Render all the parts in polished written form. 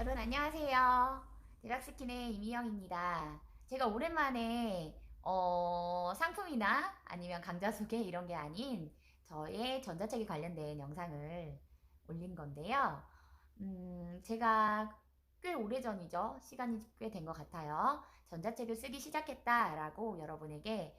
여러분 안녕하세요. 대략스킨의 이미영입니다. 제가 오랜만에 상품이나 아니면 강좌 소개 이런 게 아닌 저의 전자책에 관련된 영상을 올린 건데요. 제가 꽤 오래전이죠. 시간이 꽤 된 것 같아요. 전자책을 쓰기 시작했다라고 여러분에게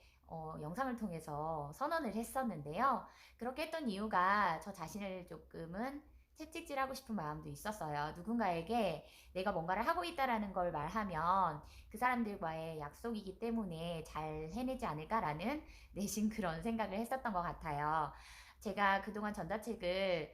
영상을 통해서 선언을 했었는데요. 그렇게 했던 이유가 저 자신을 조금은 채찍질하고 싶은 마음도 있었어요. 누군가에게 내가 뭔가를 하고 있다라는 걸 말하면 그 사람들과의 약속이기 때문에 잘 해내지 않을까라는 내심 그런 생각을 했었던 것 같아요. 제가 그동안 전자책을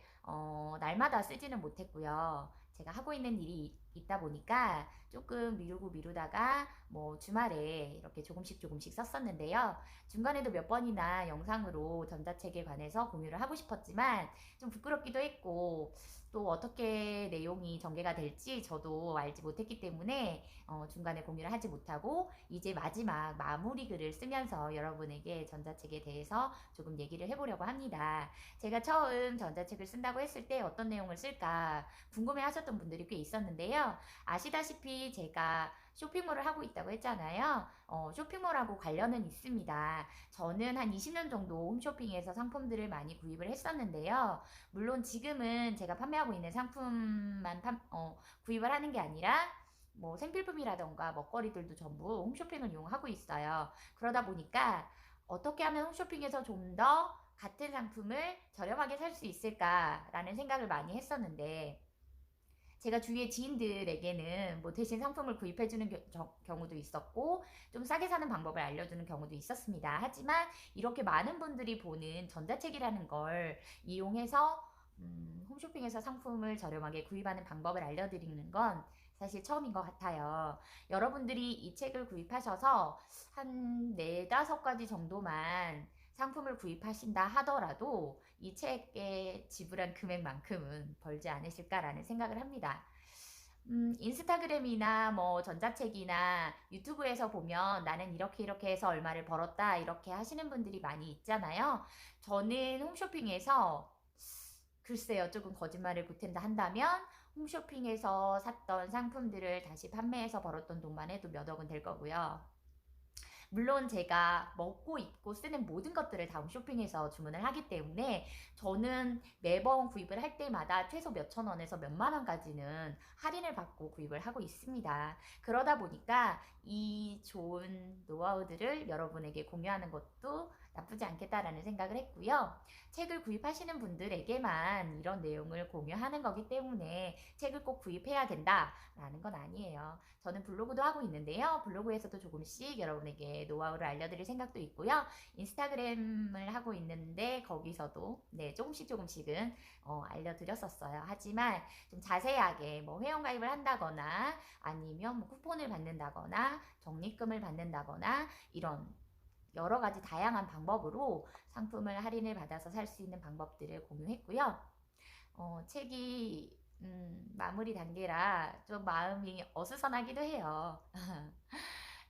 날마다 쓰지는 못했고요. 제가 하고 있는 일이 있다 보니까 조금 미루다가 뭐 주말에 이렇게 조금씩 썼었는데요. 중간에도 몇 번이나 영상으로 전자책에 관해서 공유를 하고 싶었지만 좀 부끄럽기도 했고 또 어떻게 내용이 전개가 될지 저도 알지 못했기 때문에 중간에 공유를 하지 못하고 이제 마지막 마무리 글을 쓰면서 여러분에게 전자책에 대해서 조금 얘기를 해보려고 합니다. 제가 처음 전자책을 쓴다고 했을 때 어떤 내용을 쓸까 궁금해 하셨던 분들이 꽤 있었는데요. 아시다시피 제가 쇼핑몰을 하고 있다고 했잖아요. 쇼핑몰하고 관련은 있습니다. 저는 한 20년 정도 홈쇼핑에서 상품들을 많이 구입을 했었는데요. 물론 지금은 제가 판매하고 있는 상품만 구입을 하는 게 아니라 뭐 생필품이라던가 먹거리들도 전부 홈쇼핑을 이용하고 있어요. 그러다 보니까 어떻게 하면 홈쇼핑에서 좀 더 같은 상품을 저렴하게 살 수 있을까라는 생각을 많이 했었는데 제가 주위의 지인들에게는 뭐 대신 상품을 구입해주는 경우도 있었고 좀 싸게 사는 방법을 알려주는 경우도 있었습니다. 하지만 이렇게 많은 분들이 보는 전자책이라는 걸 이용해서 홈쇼핑에서 상품을 저렴하게 구입하는 방법을 알려드리는 건 사실 처음인 것 같아요. 여러분들이 이 책을 구입하셔서 한 네다섯 가지 정도만 상품을 구입하신다 하더라도 이 책에 지불한 금액만큼은 벌지 않으실까라는 생각을 합니다. 인스타그램이나 뭐 전자책이나 유튜브에서 보면 나는 이렇게 해서 얼마를 벌었다 이렇게 하시는 분들이 많이 있잖아요. 저는 홈쇼핑에서 글쎄요, 조금 거짓말을 보탠다 한다면 홈쇼핑에서 샀던 상품들을 다시 판매해서 벌었던 돈만 해도 몇 억은 될 거고요. 물론 제가 먹고 입고 쓰는 모든 것들을 다 홈쇼핑에서 주문을 하기 때문에 저는 매번 구입을 할 때마다 최소 몇천 원에서 몇만 원까지는 할인을 받고 구입을 하고 있습니다. 그러다 보니까 이 좋은 노하우들을 여러분에게 공유하는 것도 나쁘지 않겠다라는 생각을 했고요. 책을 구입하시는 분들에게만 이런 내용을 공유하는 거기 때문에 책을 꼭 구입해야 된다라는 건 아니에요. 저는 블로그도 하고 있는데요. 블로그에서도 조금씩 여러분에게 노하우를 알려드릴 생각도 있고요. 인스타그램을 하고 있는데 거기서도 네, 조금씩은 알려드렸었어요. 하지만 좀 자세하게 뭐 회원가입을 한다거나 아니면 뭐 쿠폰을 받는다거나 적립금을 받는다거나 이런 여러 가지 다양한 방법으로 상품을 할인을 받아서 살 수 있는 방법들을 공유했고요. 책이 마무리 단계라 좀 마음이 어수선하기도 해요.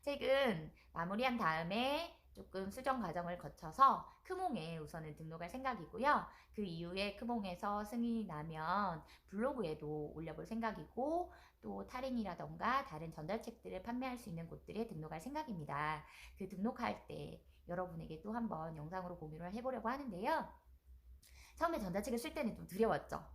책은 마무리한 다음에 조금 수정 과정을 거쳐서 크몽에 우선은 등록할 생각이고요. 그 이후에 크몽에서 승인이 나면 블로그에도 올려볼 생각이고 또 타린이라던가 다른 전달책들을 판매할 수 있는 곳들에 등록할 생각입니다. 그 등록할 때 여러분에게 또 한번 영상으로 공유를 해보려고 하는데요. 처음에 전자책을 쓸 때는 좀 두려웠죠.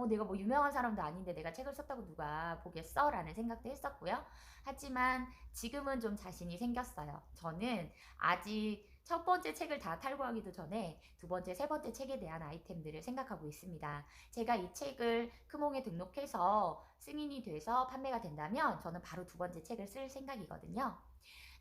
내가 뭐 유명한 사람도 아닌데 내가 책을 썼다고 누가 보겠어? 라는 생각도 했었고요. 하지만 지금은 좀 자신이 생겼어요. 저는 아직 첫 번째 책을 다 탈고하기도 전에 두 번째, 세 번째 책에 대한 아이템들을 생각하고 있습니다. 제가 이 책을 크몽에 등록해서 승인이 돼서 판매가 된다면 저는 바로 두 번째 책을 쓸 생각이거든요.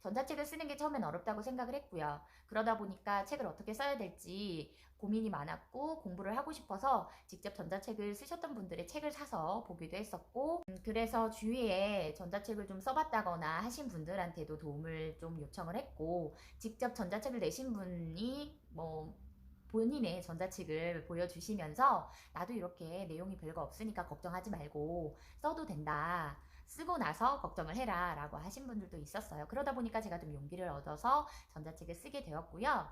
전자책을 쓰는 게 처음엔 어렵다고 생각을 했고요. 그러다 보니까 책을 어떻게 써야 될지 고민이 많았고 공부를 하고 싶어서 직접 전자책을 쓰셨던 분들의 책을 사서 보기도 했었고 그래서 주위에 전자책을 좀 써봤다거나 하신 분들한테도 도움을 좀 요청을 했고 직접 전자책을 내신 분이 뭐 본인의 전자책을 보여주시면서 나도 이렇게 내용이 별거 없으니까 걱정하지 말고 써도 된다. 쓰고 나서 걱정을 해라 라고 하신 분들도 있었어요. 그러다 보니까 제가 좀 용기를 얻어서 전자책을 쓰게 되었고요.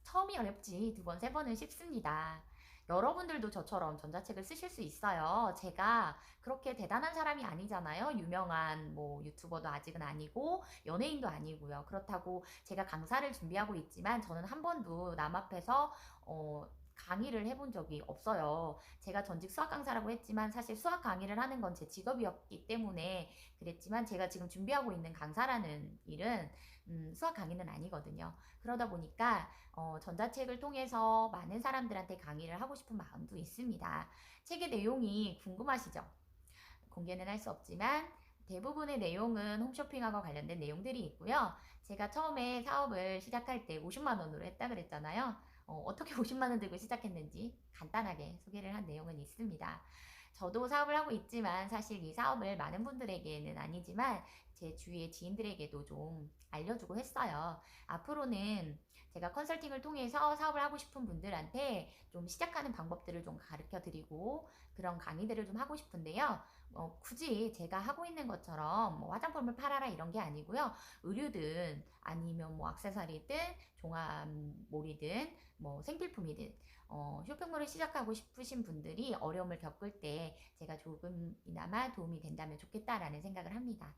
처음이 어렵지 두 번, 세 번은 쉽습니다. 여러분들도 저처럼 전자책을 쓰실 수 있어요. 제가 그렇게 대단한 사람이 아니잖아요. 유명한 뭐 유튜버도 아직은 아니고 연예인도 아니고요. 그렇다고 제가 강사를 준비하고 있지만 저는 한 번도 남 앞에서 강의를 해본 적이 없어요. 제가 전직 수학 강사라고 했지만 사실 수학 강의를 하는 건 제 직업이었기 때문에 그랬지만 제가 지금 준비하고 있는 강사라는 일은 수학 강의는 아니거든요. 그러다 보니까 전자책을 통해서 많은 사람들한테 강의를 하고 싶은 마음도 있습니다. 책의 내용이 궁금하시죠? 공개는 할 수 없지만 대부분의 내용은 홈쇼핑하고 관련된 내용들이 있고요. 제가 처음에 사업을 시작할 때 50만 원으로 했다 그랬잖아요. 어떻게 50만 원 들고 시작했는지 간단하게 소개를 한 내용은 있습니다. 저도 사업을 하고 있지만 사실 이 사업을 많은 분들에게는 아니지만 제 주위의 지인들에게도 좀 알려주고 했어요. 앞으로는 제가 컨설팅을 통해서 사업을 하고 싶은 분들한테 좀 시작하는 방법들을 좀 가르쳐 드리고 그런 강의들을 좀 하고 싶은데요. 굳이 제가 하고 있는 것처럼 뭐 화장품을 팔아라 이런 게 아니고요. 의류든 아니면 뭐 액세서리든 종합몰이든 뭐 생필품이든 쇼핑몰을 시작하고 싶으신 분들이 어려움을 겪을 때 제가 조금이나마 도움이 된다면 좋겠다라는 생각을 합니다.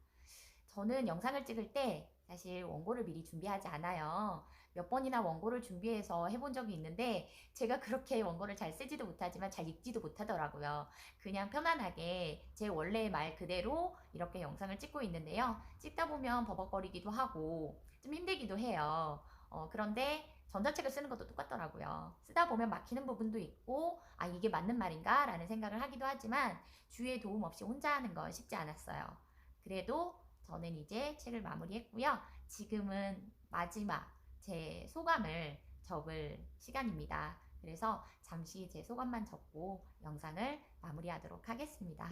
저는 영상을 찍을 때 사실 원고를 미리 준비하지 않아요. 몇 번이나 원고를 준비해서 해본 적이 있는데 제가 그렇게 원고를 잘 쓰지도 못하지만 잘 읽지도 못하더라고요. 그냥 편안하게 제 원래의 말 그대로 이렇게 영상을 찍고 있는데요. 찍다 보면 버벅거리기도 하고 좀 힘들기도 해요. 그런데 전자책을 쓰는 것도 똑같더라고요. 쓰다 보면 막히는 부분도 있고, 아, 이게 맞는 말인가? 라는 생각을 하기도 하지만, 주위의 도움 없이 혼자 하는 건 쉽지 않았어요. 그래도 저는 이제 책을 마무리했고요. 지금은 마지막 제 소감을 적을 시간입니다. 그래서 잠시 제 소감만 적고 영상을 마무리하도록 하겠습니다.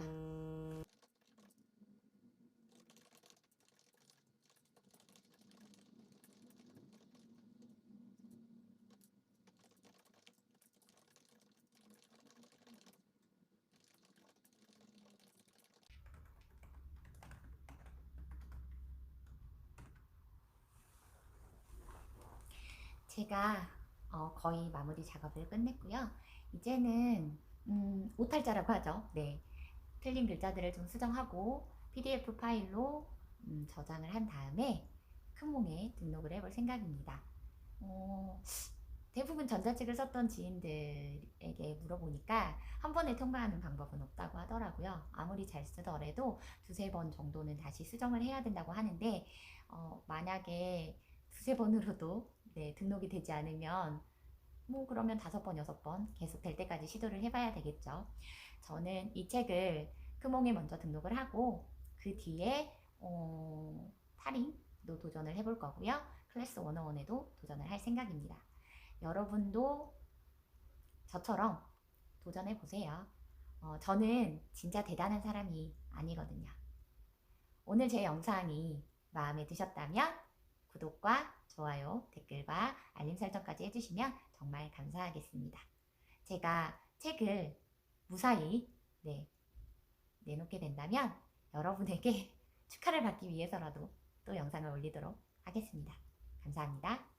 제가 거의 마무리 작업을 끝냈고요. 이제는 오탈자라고 하죠. 네, 틀린 글자들을 좀 수정하고 PDF 파일로 저장을 한 다음에 큰몽에 등록을 해볼 생각입니다. 어, 대부분 전자책을 썼던 지인들에게 물어보니까 한 번에 통과하는 방법은 없다고 하더라고요. 아무리 잘 쓰더라도 두세 번 정도는 다시 수정을 해야 된다고 하는데 만약에 두세 번으로도 네, 등록이 되지 않으면 뭐 그러면 다섯 번, 여섯 번 계속 될 때까지 시도를 해봐야 되겠죠. 저는 이 책을 크몽에 먼저 등록을 하고 그 뒤에 타링도 도전을 해볼 거고요. 클래스 101에도 도전을 할 생각입니다. 여러분도 저처럼 도전해 보세요. 저는 진짜 대단한 사람이 아니거든요. 오늘 제 영상이 마음에 드셨다면 구독과 좋아요, 댓글과 알림 설정까지 해주시면 정말 감사하겠습니다. 제가 책을 무사히 내놓게 된다면 여러분에게 축하를 받기 위해서라도 또 영상을 올리도록 하겠습니다. 감사합니다.